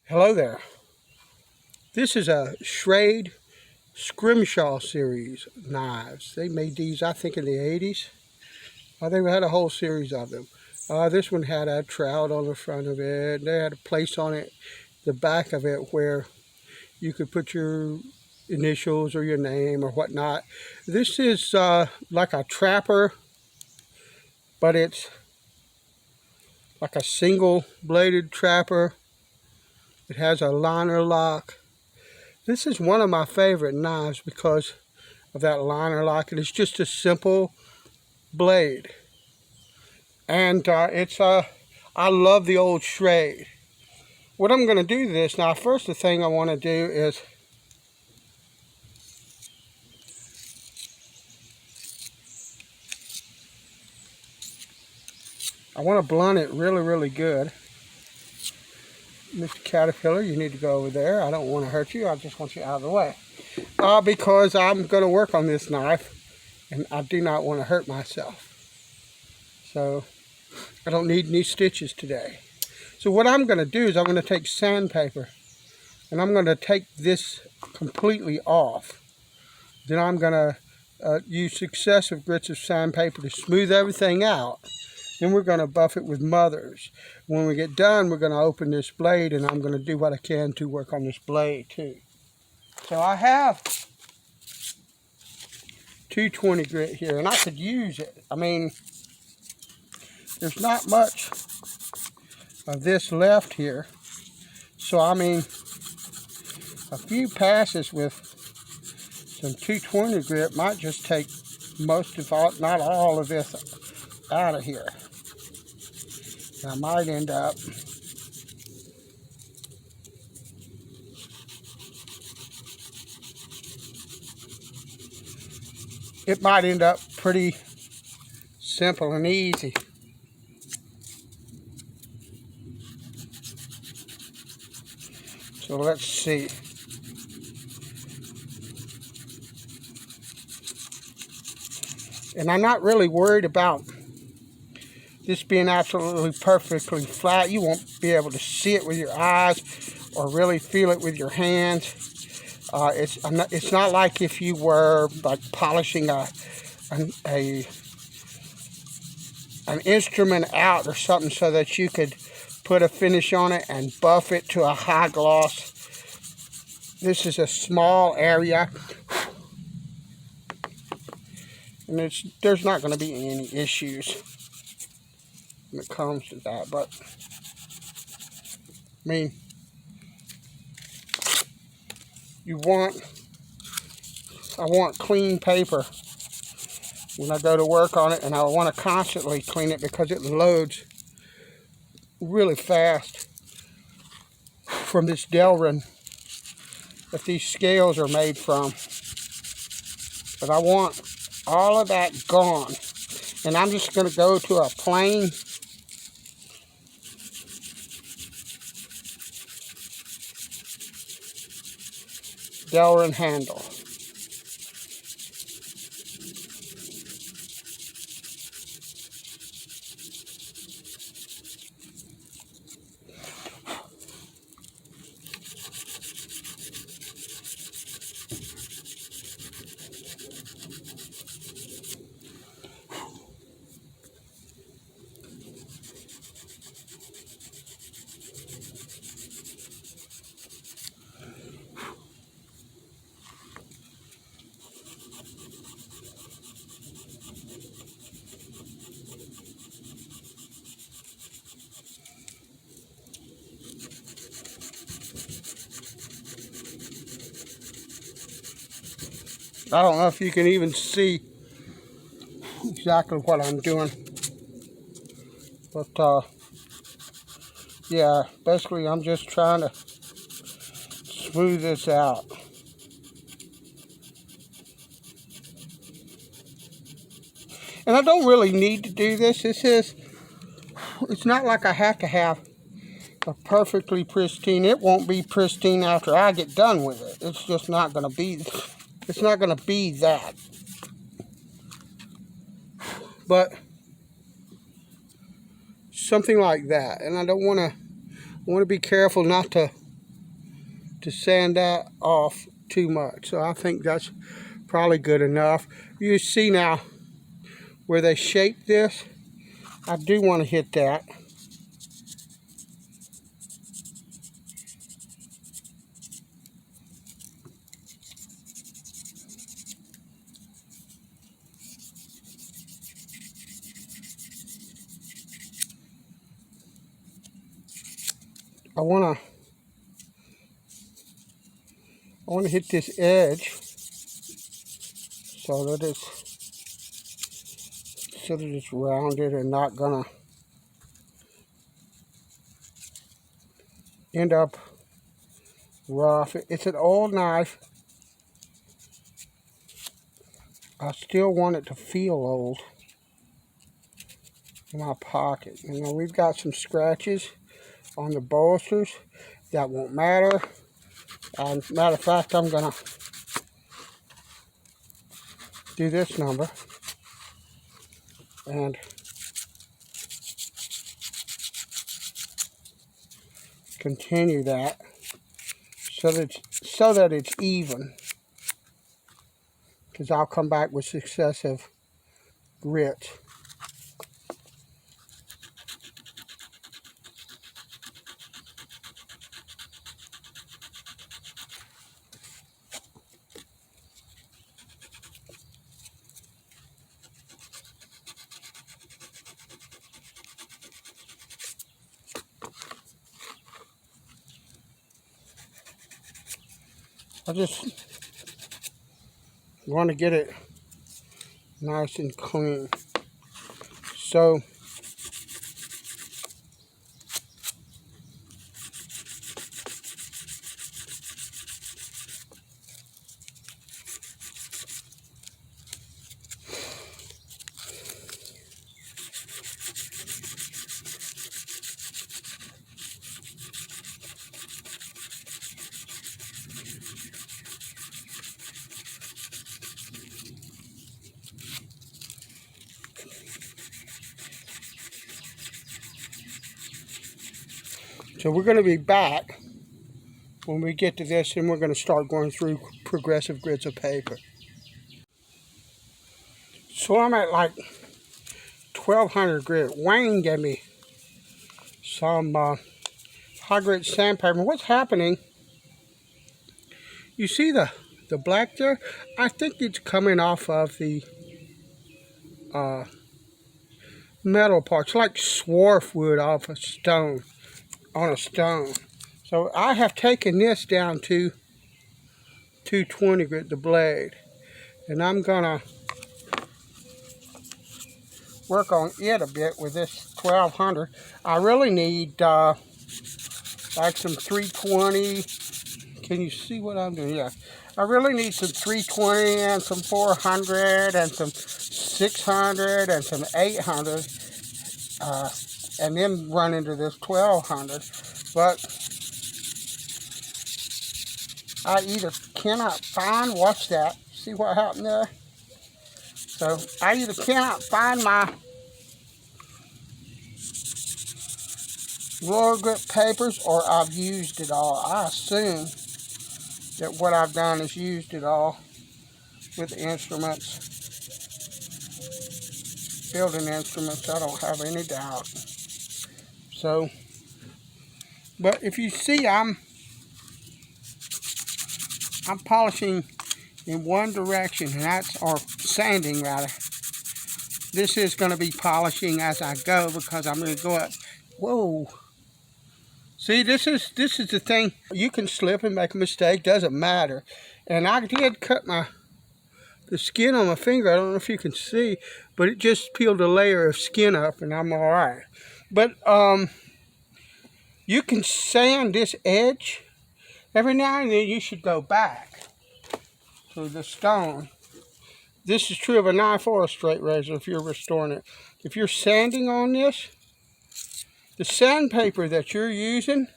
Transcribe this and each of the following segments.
Hello there. This is a Schrade Scrimshaw series knives. They made these, I think, in the 80s. They had a whole series of them. This one had a trout on the front of it. They had a place on it, the back of it, where you could put your initials or your name or whatnot. This is like a trapper, but it's like a single bladed trapper. It has a liner lock. This is one of my favorite knives because of that liner lock. It is just a simple blade. And I love the old Schrade. What I'm going to do this, now first the thing I want to do is I want to blunt it really, really good. Mr. Caterpillar, you need to go over there. I don't want to hurt you. I just want you out of the way. Because I'm going to work on this knife, and I do not want to hurt myself. So I don't need any stitches today. So what I'm going to do is I'm going to take sandpaper, and I'm going to take this completely off. Then I'm going to use successive grits of sandpaper to smooth everything out. Then we're going to buff it with mothers. When we get done, we're going to open this blade, and I'm going to do what I can to work on this blade too. So I have 220 grit here, and I could use it. I mean, there's not much of this left here. So I mean, a few passes with some 220 grit might just take most of all, not all of this out of here. I might end up pretty simple and easy. So let's see. And I'm not really worried about this being absolutely perfectly flat. You won't be able to see it with your eyes or really feel it with your hands. It's not like if you were like polishing an instrument out or something so that you could put a finish on it and buff it to a high gloss. This is a small area, and there's not going to be any issues when it comes to that. But I mean, I want clean paper when I go to work on it, and I want to constantly clean it because it loads really fast from this Delrin that these scales are made from. But I want all of that gone, and I'm just going to go to a plain Delrin handle. I don't know if you can even see exactly what I'm doing, but yeah, basically I'm just trying to smooth this out. And I don't really need to do this. It's not like I have to have a perfectly pristine. It won't be pristine after I get done with it. It's just not going to be, it's not going to be that. But something like that. And I want to be careful not to to sand that off too much. So I think that's probably good enough. You see now where they shape this. I do want to hit that. I want to hit this edge so that it's rounded and not gonna end up rough. It's an old knife. I still want it to feel old in my pocket. You know, we've got some scratches on the bolsters. That won't matter. Matter of fact, I'm gonna do this number and continue that so that it's even, because I'll come back with successive grits. I just want to get it nice and clean. So we're going to be back when we get to this, and we're going to start going through progressive grids of paper. So I'm at like 1200 grit. Wayne gave me some high grit sandpaper. What's happening, you see the black there? I think it's coming off of the metal parts, like swarf wood off a stone, on a stone. So I have taken this down to 220 grit, the blade, and I'm gonna work on it a bit with this 1200. I really need like some 320. Can you see what I'm doing? Yeah, I really need some 320 and some 400 and some 600 and some 800, and then run into this 1200. But I either cannot find, watch that, see what happened there? So I either cannot find my roller grip papers, or I've used it all. I assume that what I've done is used it all with instruments, building instruments. I don't have any doubt. So, but if you see, I'm polishing in one direction, and that's, or sanding rather. This is going to be polishing as I go, because I'm going to go up. Whoa. See, this is the thing. You can slip and make a mistake, doesn't matter. And I did cut the skin on my finger. I don't know if you can see, but it just peeled a layer of skin up, and I'm all right. But you can sand this edge. Every now and then you should go back to the stone. This is true of a knife or a straight razor if you're restoring it. If you're sanding on this, the sandpaper that you're using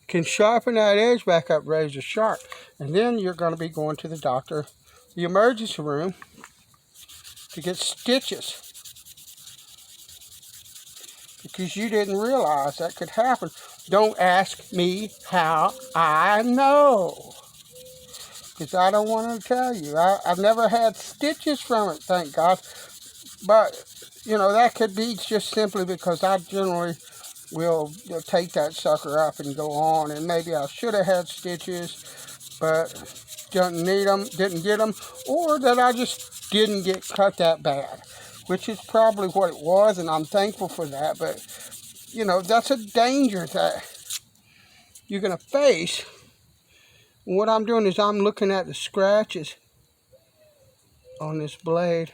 can sharpen that edge back up razor sharp. And then you're going to be going to the doctor, the emergency room, to get stitches, because you didn't realize that could happen. Don't ask me how I know, because I don't want to tell you. I've never had stitches from it, thank God. But, you know, that could be just simply because I generally will take that sucker up and go on. And maybe I should have had stitches, but didn't need them, didn't get them, or that I just didn't get cut that bad, which is probably what it was, and I'm thankful for that. But, you know, that's a danger that you're going to face. And what I'm doing is I'm looking at the scratches on this blade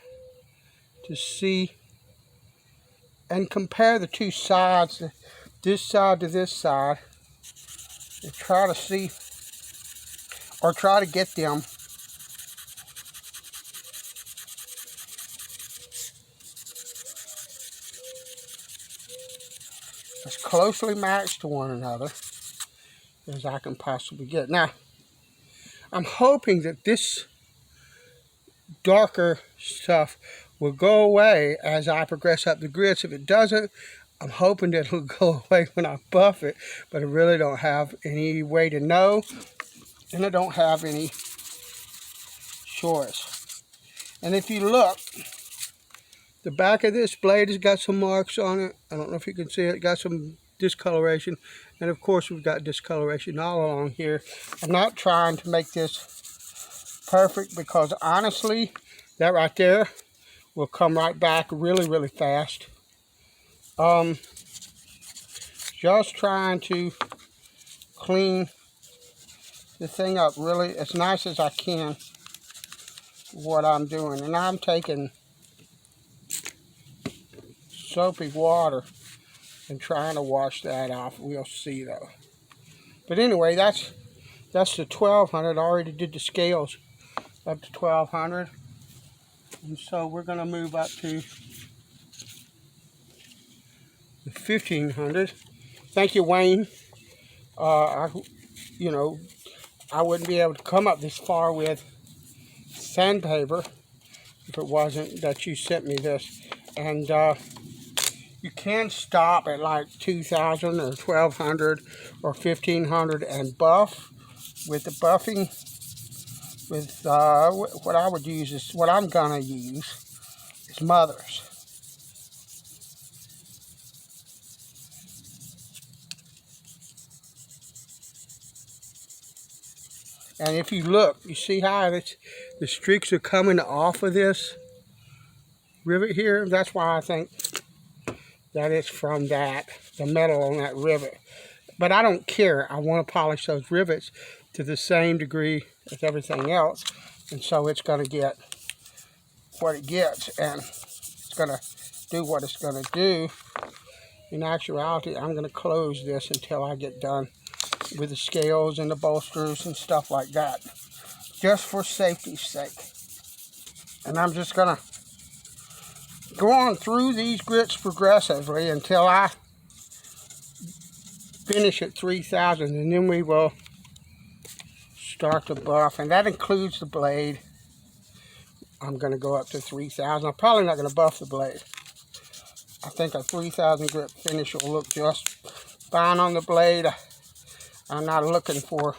to see and compare the two sides, this side to this side, and try to see, or try to get them as closely matched to one another as I can possibly get. Now, I'm hoping that this darker stuff will go away as I progress up the grits. If it doesn't, I'm hoping that it'll go away when I buff it, but I really don't have any way to know, and I don't have any choice. And if you look, the back of this blade has got some marks on it. I don't know if you can see it. It got some discoloration. And of course, we've got discoloration all along here. I'm not trying to make this perfect because honestly, that right there will come right back really, really fast. Just trying to clean the thing up really as nice as I can, what I'm doing. And I'm taking soapy water and trying to wash that off. We'll see though. But anyway, that's the 1200. I already did the scales up to 1200. And so we're going to move up to the 1500. Thank you, Wayne. You know, I wouldn't be able to come up this far with sandpaper if it wasn't that you sent me this. And you can stop at like 2000 or 1200 or 1500 and buff. With the buffing, with what I would use is, what I'm gonna use is Mother's. And if you look, you see how the streaks are coming off of this rivet here? That's why I think that it's from that, the metal on that rivet. But I don't care. I want to polish those rivets to the same degree as everything else. And so it's going to get what it gets. And it's going to do what it's going to do. In actuality, I'm going to close this until I get done with the scales and the bolsters and stuff like that, just for safety's sake. And I'm just going to go on through these grits progressively until I finish at 3000, and then we will start to buff, and that includes the blade. I'm going to go up to 3000. I'm probably not going to buff the blade. I think a 3000 grit finish will look just fine on the blade. I'm not looking for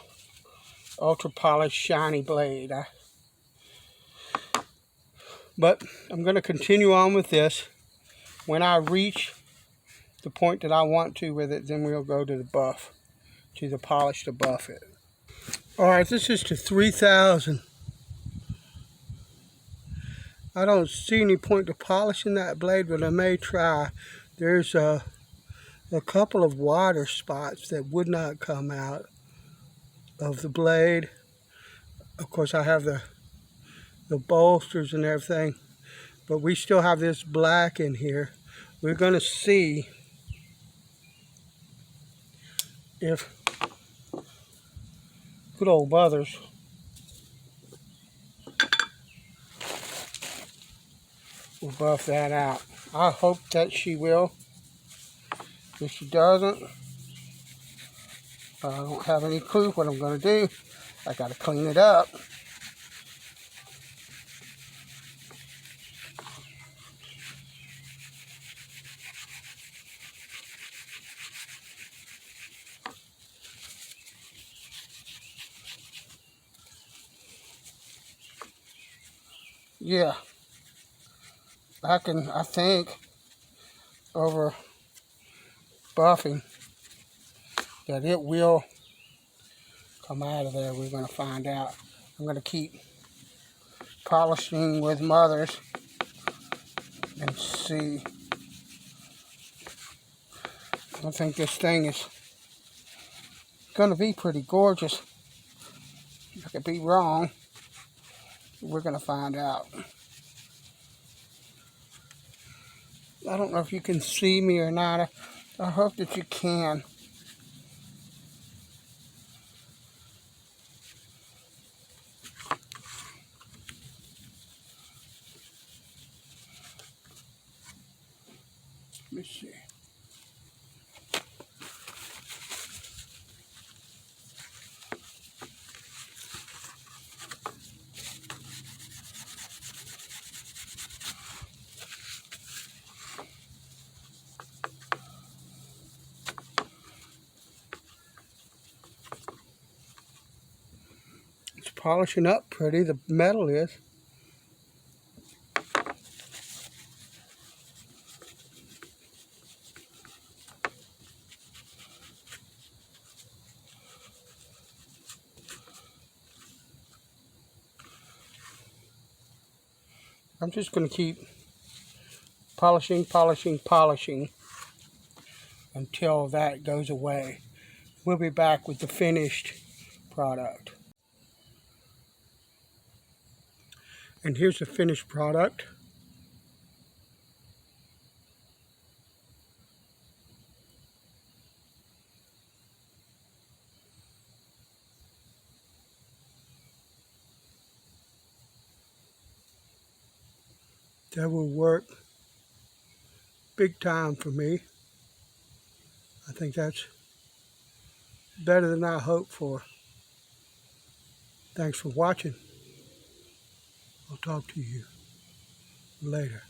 ultra polished shiny blade, but I'm going to continue on with this. When I reach the point that I want to with it, then we'll go to the buff, to the polish to buff it. Alright, this is to 3000. I don't see any point to polishing that blade, but I may try. There's a couple of water spots that would not come out of the blade. Of course, I have the bolsters and everything, but we still have this black in here. We're going to see if good old Mothers will buff that out. I hope that she will. If she doesn't, I don't have any clue what I'm going to do. I got to clean it up. yeah, I think, over buffing, that it will come out of there. We're going to find out. I'm going to keep polishing with mothers and see. I think this thing is going to be pretty gorgeous. I could be wrong. We're going to find out. I don't know if you can see me or not. I hope that you can. Let me see. It's polishing up pretty, the metal is. I'm just going to keep polishing, polishing, polishing until that goes away. We'll be back with the finished product. And here's the finished product. That will work big time for me. I think that's better than I hoped for. Thanks for watching. I'll talk to you later.